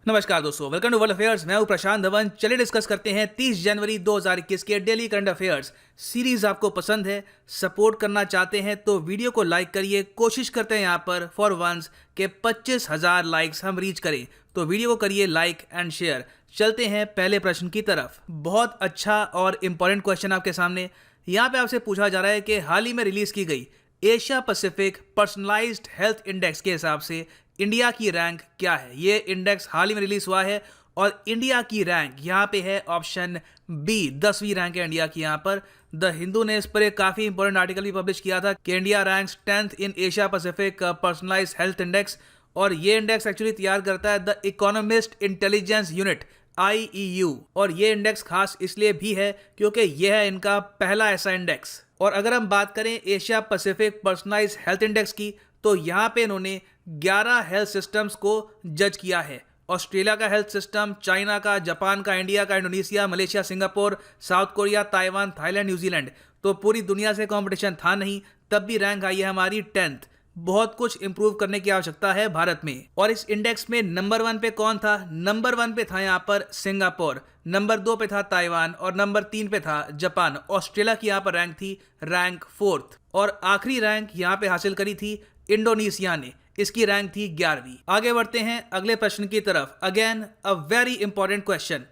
नमस्कार दोस्तों, welcome to world affairs. मैं हूं प्रशांत धवन। चलिए डिस्कस करते हैं 30 जनवरी 2021 के डेली करंट अफेयर्स। सीरीज आपको पसंद है, सपोर्ट करना चाहते हैं तो वीडियो को लाइक करिए। कोशिश करते हैं यहाँ पर फॉर वंस के 25,000 लाइक्स हम रीच करें, तो वीडियो को करिए लाइक एंड शेयर। चलते हैं पहले प्रश्न की तरफ। बहुत अच्छा और इम्पोर्टेंट क्वेश्चन आपके सामने। यहाँ पे आपसे पूछा जा रहा है कि हाल ही में रिलीज की गई Asia Pacific personalised health index के हिसाब से इंडिया की रैंक क्या है। ये इंडेक्स हाल ही में रिलीज हुआ है और इंडिया की रैंक यहाँ पे है ऑप्शन बी, 10वीं रैंक है इंडिया की। यहाँ पर द हिंदू ने इस पर एक काफी इंपॉर्टेंट आर्टिकल भी पब्लिश किया था कि India ranks 10th in Asia Pacific personalised health index. और ये इंडेक्स एक्चुअली तैयार करता है the economist intelligence unit IEU। और ये इंडेक्स खास इसलिए भी है क्योंकि यह है इनका पहला ऐसा इंडेक्स। और अगर हम बात करें Asia Pacific personalised health index की, तो यहाँ पे इन्होंने 11 हेल्थ सिस्टम्स को जज किया है। ऑस्ट्रेलिया का हेल्थ सिस्टम, चाइना का, जापान का, इंडिया का, Indonesia, Malaysia, Singapore, south Korea, Taiwan, Thailand, New Zealand. तो पूरी दुनिया से कंपटीशन था नहीं, तब भी रैंक आई है हमारी 10th। बहुत कुछ इंप्रूव करने की आवश्यकता है भारत में। और इस इंडेक्स में नंबर 1 पे कौन था? नंबर 1 पे था यहाँ पर सिंगापुर, नंबर 2 पे था ताइवान और नंबर 3 पे था जापान। ऑस्ट्रेलिया की यहाँ पर रैंक थी रैंक 4th। और आखिरी रैंक यहाँ पे हासिल करी थी इंडोनेशिया ने, इसकी रैंक थी 11वीं। आगे बढ़ते हैं अगले प्रश्न की तरफ। Again a very important question.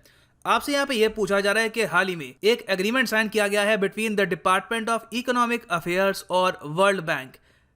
आपसे यहाँ पे यह पूछा जा रहा है कि हाल ही में एक एग्रीमेंट साइन किया गया है between the department of economic affairs और वर्ल्ड बैंक,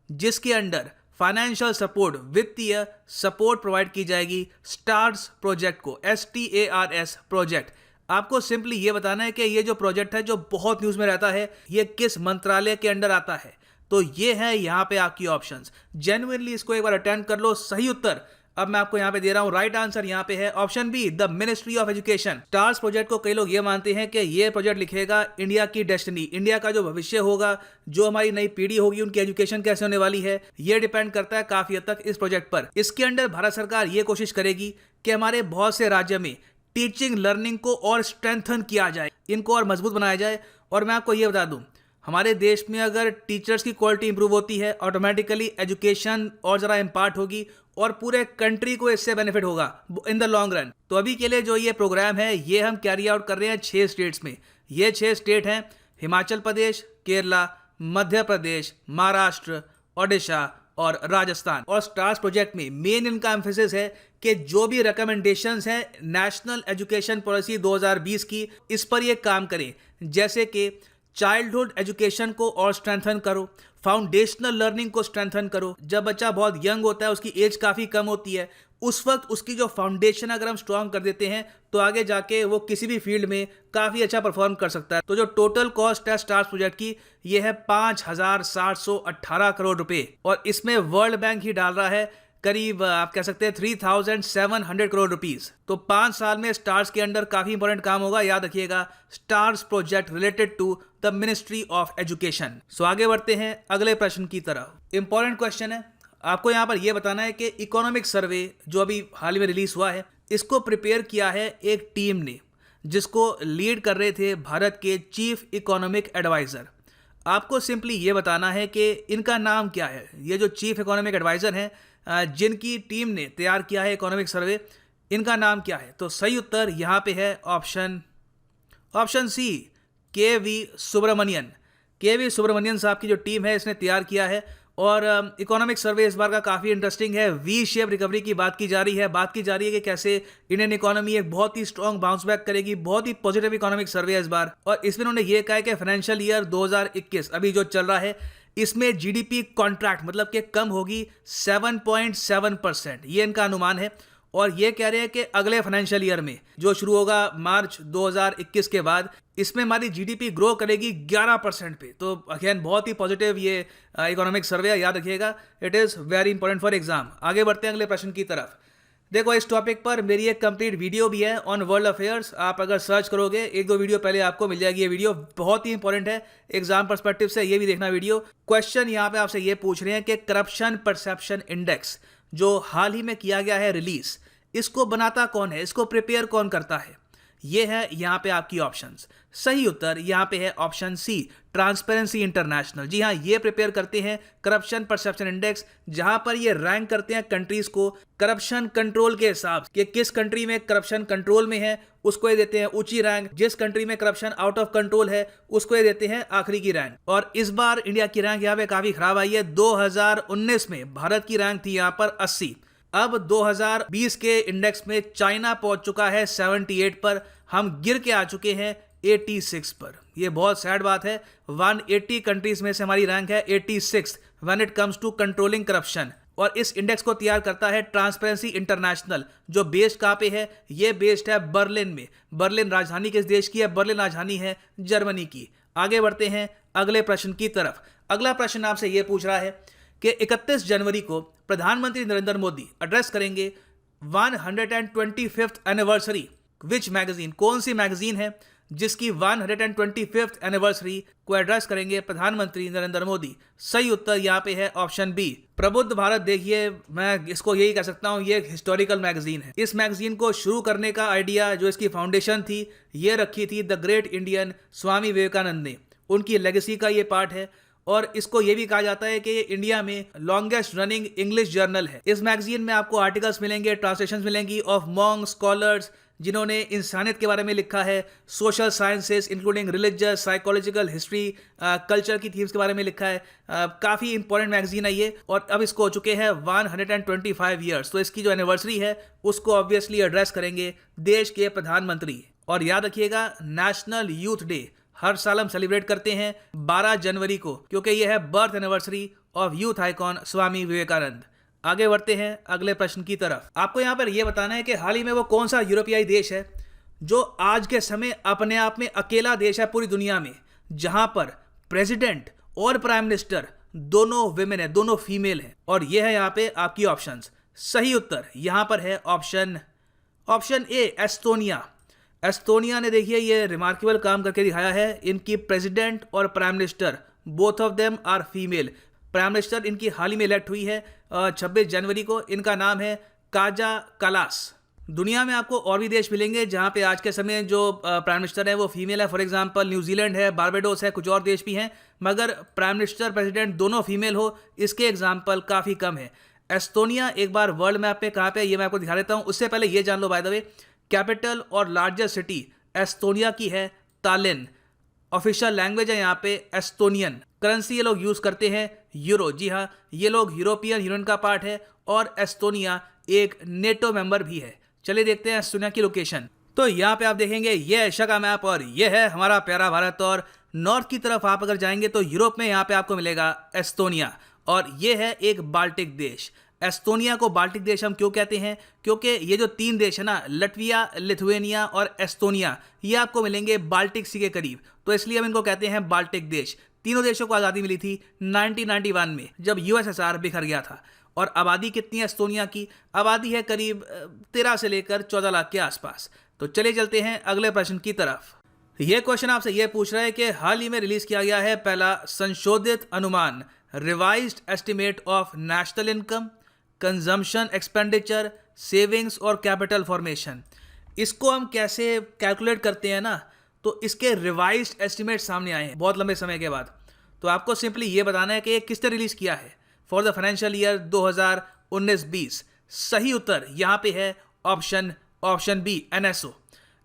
जिसके अंडर फाइनेंशियल सपोर्ट, वित्तीय सपोर्ट प्रोवाइड की जाएगी स्टार्स प्रोजेक्ट को, STARS प्रोजेक्ट। आपको सिंपली ये बताना है कि ये जो प्रोजेक्ट है जो बहुत न्यूज में रहता है, ये किस मंत्रालय के अंडर आता है। तो ये है यहाँ पे आपकी ऑप्शंस। जेन्युइनली इसको एक बार अटेम्प्ट कर लो। सही उत्तर अब मैं आपको यहाँ पे दे रहा हूँ। राइट आंसर यहाँ पे है option B, the ministry of education. Stars project को कई लोग ये मानते हैं कि ये प्रोजेक्ट लिखेगा इंडिया की डेस्टिनी, इंडिया का जो भविष्य होगा, जो हमारी नई पीढ़ी होगी, उनकी एजुकेशन कैसे होने वाली है, ये डिपेंड करता है काफी हद तक इस प्रोजेक्ट पर। इसके अंडर भारत सरकार ये कोशिश करेगी कि हमारे बहुत से राज्य में टीचिंग लर्निंग को और स्ट्रेंथन किया जाए, इनको और मजबूत बनाया जाए। और मैं आपको ये बता दूं, हमारे देश में अगर टीचर्स की क्वालिटी इंप्रूव होती है, ऑटोमेटिकली एजुकेशन और ज़रा इम्पार्ट होगी और पूरे कंट्री को इससे बेनिफिट होगा इन द लॉन्ग रन। तो अभी के लिए जो ये प्रोग्राम है ये हम कैरी आउट कर रहे हैं 6 स्टेट्स में। ये 6 स्टेट हैं हिमाचल प्रदेश, केरला, मध्य प्रदेश, महाराष्ट्र, ओडिशा और राजस्थान। और स्टार्स प्रोजेक्ट में मेन इनका एम्फेसिस है कि जो भी रिकमेंडेशंस हैं नेशनल एजुकेशन पॉलिसी 2020 की, इस पर ये काम करें। जैसे कि चाइल्डहुड एजुकेशन को और स्ट्रेंथन करो, फाउंडेशनल लर्निंग को स्ट्रेंथन करो। जब बच्चा बहुत यंग होता है, उसकी एज काफ़ी कम होती है, उस वक्त उसकी जो फाउंडेशन अगर हम स्ट्रांग कर देते हैं तो आगे जाके वो किसी भी फील्ड में काफ़ी अच्छा परफॉर्म कर सकता है। तो जो टोटल कॉस्ट है स्टार्स प्रोजेक्ट की, ये है 5,718 करोड़ रुपए। और इसमें वर्ल्ड बैंक ही डाल रहा है करीब, आप कह सकते हैं 3,700 करोड़ रुपीस। तो 5 साल में स्टार्स के अंडर काफी इंपॉर्टेंट काम होगा। याद रखिएगा, stars project related to the ministry of education. So आगे बढ़ते हैं अगले प्रश्न की तरफ। इंपॉर्टेंट क्वेश्चन है। आपको यहाँ पर यह बताना है कि इकोनॉमिक सर्वे जो अभी हाल ही में रिलीज हुआ है, इसको प्रिपेयर किया है एक टीम ने, जिसको लीड कर रहे थे भारत के चीफ इकोनॉमिक एडवाइजर। आपको सिंपली ये बताना है कि इनका नाम क्या है। ये जो चीफ इकोनॉमिक एडवाइजर हैं, जिनकी टीम ने तैयार किया है इकोनॉमिक सर्वे, इनका नाम क्या है? तो सही उत्तर यहाँ पे है option C, KV Subramanian. KV Subramanian साहब की जो टीम है, इसने तैयार किया है। और इकोनॉमिक सर्वे इस बार का काफ़ी इंटरेस्टिंग है। वी शेप रिकवरी की बात की जा रही है कि कैसे इंडियन इकोनॉमी एक बहुत ही स्ट्रॉन्ग बाउंस बैक करेगी। बहुत ही पॉजिटिव इकोनॉमिक सर्वे है इस बार। और इसमें उन्होंने ये कहा है कि फाइनेंशियल ईयर 2021 अभी जो चल रहा है, इसमें GDP कॉन्ट्रैक्ट मतलब कि कम होगी 7.7%, ये इनका अनुमान है। और ये कह रहे हैं कि अगले फाइनेंशियल ईयर में जो शुरू होगा मार्च 2021 के बाद, इसमें हमारी GDP ग्रो करेगी 11% पे। तो अगेन बहुत ही पॉजिटिव ये इकोनॉमिक सर्वे है, याद रखिएगा। It is very important for exam. आगे बढ़ते हैं अगले प्रश्न की तरफ। देखो, इस टॉपिक पर मेरी एक कंप्लीट वीडियो भी है ऑन वर्ल्ड अफेयर्स। आप अगर सर्च करोगे 1-2 वीडियो पहले आपको मिल जाएगी। ये वीडियो बहुत ही इंपॉर्टेंट है एग्जाम पर्सपेक्टिव से, ये भी देखना वीडियो। क्वेश्चन यहाँ पे आपसे ये पूछ रहे हैं कि करप्शन परसेप्शन इंडेक्स जो हाल ही में किया गया है रिलीज, इसको बनाता कौन है, इसको प्रिपेयर कौन करता है? ये है यहाँ पे आपकी ऑप्शंस। सही उत्तर यहाँ पे है ऑप्शन सी, ट्रांसपेरेंसी इंटरनेशनल। जी हाँ, ये प्रिपेयर करते हैं करप्शन परसेप्शन इंडेक्स, जहां पर ये रैंक करते हैं कंट्रीज को करप्शन कंट्रोल के हिसाब से कि किस कंट्री में करप्शन कंट्रोल में है, उसको ये देते हैं ऊंची रैंक। जिस कंट्री में करप्शन आउट ऑफ कंट्रोल है उसको ये देते हैं आखिरी की रैंक। और इस बार इंडिया की रैंक यहाँ पे काफी खराब आई है। 2019 में भारत की रैंक थी यहाँ पर 80। अब 2020 के इंडेक्स में चाइना पहुंच चुका है 78 पर, हम गिर के आ चुके हैं 86 पर। यह बहुत सैड बात है। 180 कंट्रीज में से हमारी रैंक है 86 when it comes to controlling corruption. और इस इंडेक्स को तैयार करता है ट्रांसपेरेंसी इंटरनेशनल, जो बेस्ड कहाँ पे है? ये बेस्ड है बर्लिन में। बर्लिन राजधानी किस देश की है? बर्लिन राजधानी है जर्मनी की। आगे बढ़ते हैं अगले प्रश्न की तरफ। अगला प्रश्न आपसे यह पूछ रहा है कि 31 जनवरी को प्रधानमंत्री नरेंद्र मोदी एड्रेस करेंगे 125th एनिवर्सरी विच मैगजीन? कौन सी मैगजीन है जिसकी 125th एनिवर्सरी को एड्रेस करेंगे प्रधानमंत्री नरेंद्र मोदी? सही उत्तर यहाँ पे है ऑप्शन बी, प्रबुद्ध भारत। देखिए, मैं इसको यही कह सकता हूँ, ये एक हिस्टोरिकल मैगजीन है। इस मैगजीन को शुरू करने का आइडिया, जो इसकी फाउंडेशन थी, ये रखी थी the great Indian Swami Vivekananda ने। उनकी लेगेसी का ये पार्ट है। और इसको ये भी कहा जाता है कि ये इंडिया में लॉन्गेस्ट रनिंग इंग्लिश जर्नल है। इस मैगजीन में आपको आर्टिकल्स मिलेंगे, ट्रांसलेशंस मिलेंगी ऑफ मॉन्ग स्कॉलर्स जिन्होंने इंसानियत के बारे में लिखा है, social sciences including religious, psychological, history, culture की थीम्स के बारे में लिखा है। काफ़ी इंपॉर्टेंट मैगजीन है ये। और अब इसको हो चुके हैं 125 ईयर्स। तो इसकी जो एनिवर्सरी है उसको ऑब्वियसली एड्रेस करेंगे देश के प्रधानमंत्री। और याद रखिएगा, नेशनल यूथ डे हर साल हम सेलिब्रेट करते हैं 12 जनवरी को, क्योंकि यह है birth anniversary of youth icon Swami Vivekananda. आगे बढ़ते हैं अगले प्रश्न की तरफ। आपको यहां पर यह बताना है कि हाल ही में वो कौन सा यूरोपियाई देश है जो आज के समय अपने आप में अकेला देश है पूरी दुनिया में, जहां पर प्रेसिडेंट और प्राइम मिनिस्टर दोनों विमेन है, दोनों फीमेल हैं। और यह है यहां पे आपकी ऑप्शंस। सही उत्तर यहां पर है ऑप्शन ए, एस्टोनिया। एस्टोनिया ने देखिए ये रिमार्केबल काम करके दिखाया है। इनकी प्रेसिडेंट और prime minister both of them are female. Prime minister इनकी हाल ही में इलेक्ट हुई है 26 जनवरी को। इनका नाम है काजा कलास। दुनिया में आपको और भी देश मिलेंगे जहां पे आज के समय जो प्राइम मिनिस्टर है वो फीमेल है। फॉर एग्जांपल न्यूजीलैंड है, बारबाडोस है, कुछ और देश भी हैं, मगर प्राइम मिनिस्टर प्रेसिडेंट दोनों फीमेल हो, इसके एग्जाम्पल काफ़ी कम है। एस्टोनिया एक बार वर्ल्ड मैप पे कहाँ पे, ये मैं आपको दिखा देता हूँ। उससे पहले ये जान लो बाय द वे, कैपिटल और लार्जेस्ट सिटी एस्टोनिया की है तालिन। ऑफिशियल लैंग्वेज है यहाँ पे एस्टोनियन। करेंसी ये लोग यूज करते हैं यूरो। जी हाँ, ये लोग यूरोपियन यूनियन का पार्ट है और एस्टोनिया एक नेटो मेंबर भी है। चलिए देखते हैं एस्टोनिया की लोकेशन। तो यहाँ पे आप देखेंगे ये एशिया का मैप और ये है हमारा प्यारा भारत। और नॉर्थ की तरफ आप अगर जाएंगे तो यूरोप में यहाँ पे आपको मिलेगा एस्टोनिया, और ये है एक बाल्टिक देश। एस्टोनिया को बाल्टिक देश हम क्यों कहते हैं? क्योंकि ये जो 3 देश है ना, लटविया, लिथुएनिया और एस्टोनिया, ये आपको मिलेंगे बाल्टिक सी के करीब, तो इसलिए हम इनको कहते हैं बाल्टिक देश। तीनों देशों को आज़ादी मिली थी 1991 में, जब यूएसएसआर बिखर गया था। और आबादी कितनी है एस्टोनिया की? आबादी है करीब 13 से लेकर 14 लाख के आसपास। तो चले चलते हैं अगले प्रश्न की तरफ। यह क्वेश्चन आपसे यह पूछ रहा है कि हाल ही में रिलीज किया गया है पहला संशोधित अनुमान, revised estimate of national income, consumption expenditure, savings और कैपिटल फॉर्मेशन। इसको हम कैसे कैलकुलेट करते हैं ना, तो इसके रिवाइज्ड एस्टिमेट सामने आए हैं बहुत लंबे समय के बाद। तो आपको सिंपली ये बताना है कि ये किसने रिलीज किया है फॉर द फाइनेंशियल ईयर 2019-20। सही उत्तर यहाँ पे है ऑप्शन बी, एनएसओ।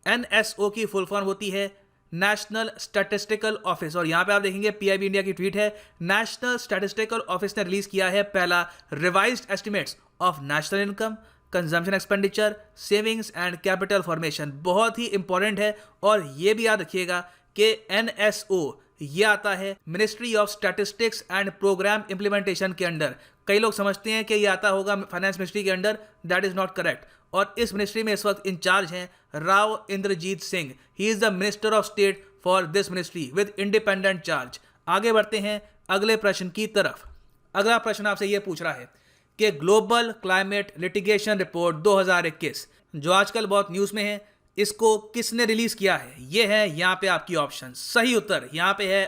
एनएसओ की फुल फॉर्म होती है नेशनल स्टैटिस्टिकल ऑफिस। और यहाँ पे आप देखेंगे पीआईबी इंडिया की ट्वीट है, नेशनल स्टैटिस्टिकल ऑफिस ने रिलीज किया है पहला revised estimates of national income, consumption expenditure, savings and capital formation. बहुत ही इंपॉर्टेंट है। और ये भी याद रखिएगा कि एनएसओ ये आता है ministry of statistics and programme implementation के अंडर। कई लोग समझते हैं कि ये आता होगा फाइनेंस मिनिस्ट्री के under, that is not correct. और इस मिनिस्ट्री में इस वक्त इंचार्ज हैं Rao Indrajit Singh. He is the minister of state for this ministry with independent charge. आगे बढ़ते हैं अगले प्रश्न की तरफ। अगला प्रश्न आपसे यह पूछ रहा है कि ग्लोबल क्लाइमेट लिटिगेशन रिपोर्ट 2021, जो आजकल बहुत न्यूज में है, इसको किसने रिलीज किया है? ये है यहाँ पे आपकी ऑप्शन। सही उत्तर यहाँ पे है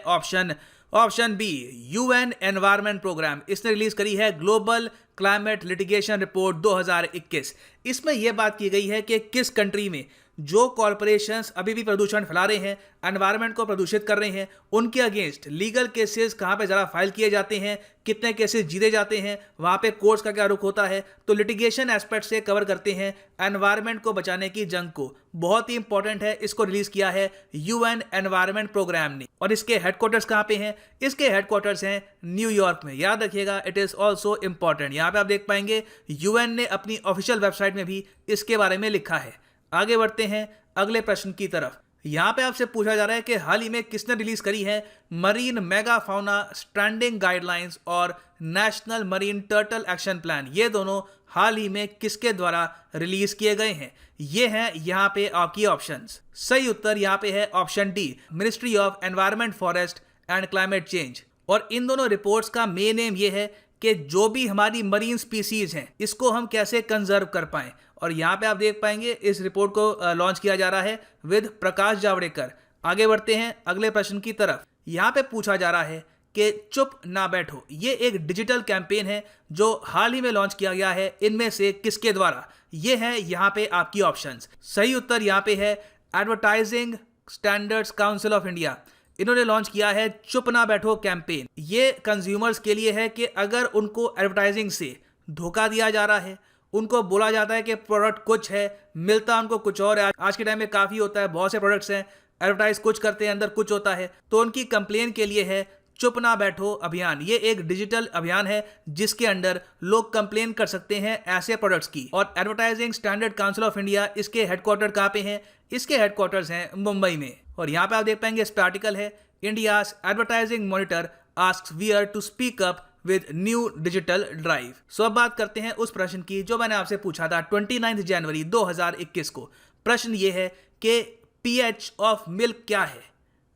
option B, UN environment programme. इसने रिलीज करी है ग्लोबल क्लाइमेट लिटिगेशन रिपोर्ट 2021। इसमें यह बात की गई है कि किस कंट्री में जो कॉर्पोरेशंस अभी भी प्रदूषण फैला रहे हैं, एनवायरनमेंट को प्रदूषित कर रहे हैं, उनके अगेंस्ट लीगल केसेस कहाँ पे ज़रा फाइल किए जाते हैं, कितने केसेस जीते जाते हैं, वहाँ पे कोर्ट्स का क्या रुख होता है, तो लिटिगेशन एस्पेक्ट से कवर करते हैं एनवायरनमेंट को बचाने की जंग को। बहुत ही इंपॉर्टेंट है, इसको रिलीज किया है यूएन एनवायरनमेंट प्रोग्राम ने। और इसके हेडक्वार्टर्स कहाँ पे हैं? इसके हेडक्वार्टर्स हैं न्यूयॉर्क में। याद रखिएगा, इट इज ऑल्सो इंपॉर्टेंट। यहाँ पे आप देख पाएंगे यूएन ने अपनी ऑफिशियल वेबसाइट में भी इसके बारे में लिखा है। आगे बढ़ते हैं अगले प्रश्न की तरफ। यहाँ पे आपसे पूछा जा रहा है कि हाल ही में किसने रिलीज करी है मरीन मेगाफाउना स्टैंडिंग गाइडलाइंस और national marine turtle action plan. ये दोनों हाल ही में किसके द्वारा रिलीज किए गए हैं? ये हैं यहाँ पे आपकी ऑप्शंस। सही उत्तर यहाँ पे है option D, ministry of environment, forest and climate change. और इन दोनों रिपोर्ट्स का मेन एम ये है कि जो भी हमारी मरीन स्पीसीज हैं इसको हम कैसे कंजर्व कर पाएं। और यहाँ पे आप देख पाएंगे इस रिपोर्ट को लॉन्च किया जा रहा है विद प्रकाश जावड़ेकर। आगे बढ़ते हैं अगले प्रश्न की तरफ। यहाँ पे पूछा जा रहा है कि चुप ना बैठो, ये एक डिजिटल कैंपेन है जो हाल ही में लॉन्च किया गया है। इनमें से किसके द्वारा? ये है यहाँ पे आपकी ऑप्शंस। सही उत्तर यहाँ पे है advertising standards council of India. इन्होंने लॉन्च किया है चुप ना बैठो कैंपेन। ये कंज्यूमर्स के लिए है कि अगर उनको एडवर्टाइजिंग से धोखा दिया जा रहा है, उनको बोला जाता है कि प्रोडक्ट कुछ है, मिलता उनको कुछ और है। आज के टाइम में काफ़ी होता है, बहुत से प्रोडक्ट्स हैं, एडवर्टाइज कुछ करते हैं, अंदर कुछ होता है, तो उनकी कंप्लेन के लिए है चुप ना बैठो अभियान। ये एक डिजिटल अभियान है जिसके अंडर लोग कंप्लेन कर सकते हैं ऐसे प्रोडक्ट्स की। और advertising standard council of India, इसके हेडक्वार्टर कहाँ पे हैं? इसके हेडक्वार्टर्स हैं मुंबई में। और यहाँ पे आप देख पाएंगे इस पे आर्टिकल है India's advertising monitor asks VR to speak up with new digital drive. So अब बात करते हैं उस प्रश्न की जो मैंने आपसे पूछा था 29 जनवरी 2021 को। प्रश्न ये है कि पीएच ऑफ मिल्क क्या है?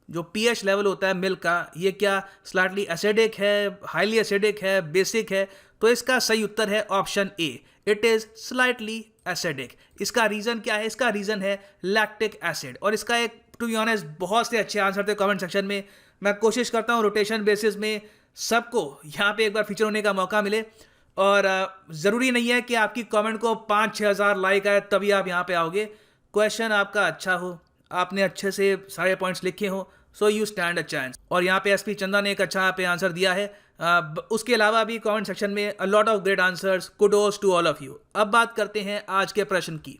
जो पीएच लेवल होता है मिल्क का, ये क्या स्लाइटली एसिडिक है, हाईली एसिडिक है, बेसिक है? तो इसका सही उत्तर है option A, it is slightly acidic. इसका रीजन क्या है? इसका रीजन है लैक्टिक एसिड। और इसका एक टू बी ऑनेस्ट बहुत से अच्छे आंसर थे कमेंट सेक्शन में। मैं कोशिश करता हूँ रोटेशन बेसिस में सबको यहाँ पे एक बार फीचर होने का मौका मिले। और ज़रूरी नहीं है कि आपकी कमेंट को 5-6 हज़ार लाइक आए तभी आप यहाँ पे आओगे। क्वेश्चन आपका अच्छा हो, आपने अच्छे से सारे पॉइंट्स लिखे हो, so you stand a chance. और यहाँ पे एसपी चंदा ने एक अच्छा यहाँ पे आंसर दिया है। उसके अलावा भी कमेंट सेक्शन में a lot of great answers, kudos to all of you. अब बात करते हैं आज के प्रश्न की।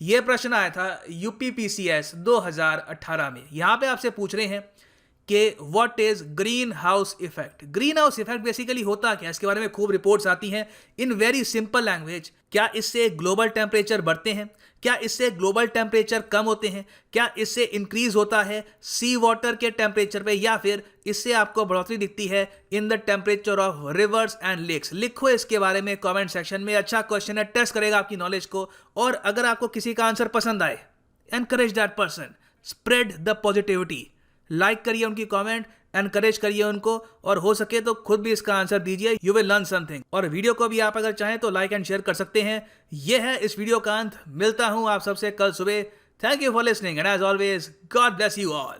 ये प्रश्न आया था यूपीपीसीएस 2018 में। यहाँ पे आपसे पूछ रहे हैं कि what is green house effect. Green house effect basically होता क्या? इसके बारे में खूब रिपोर्ट्स आती हैं इन वेरी सिंपल लैंग्वेज। क्या इससे ग्लोबल टेम्परेचर बढ़ते हैं? क्या इससे ग्लोबल टेम्परेचर कम होते हैं? क्या इससे इंक्रीज होता है सी वाटर के टेम्परेचर पे? या फिर इससे आपको बढ़ोतरी दिखती है in the temperature of rivers and lakes? लिखो इसके बारे में कमेंट सेक्शन में। अच्छा क्वेश्चन है, टेस्ट करेगा आपकी नॉलेज को। और अगर आपको किसी का आंसर पसंद आए, encourage that person, spread the positivity. Like करिए उनकी कमेंट, एनकरेज करिए उनको, और हो सके तो खुद भी इसका आंसर दीजिए। You will learn something. और वीडियो को भी आप अगर चाहें तो लाइक एंड शेयर कर सकते हैं। यह है इस वीडियो का अंत। मिलता हूं आप सबसे कल सुबह। Thank you for listening and as always god bless you all.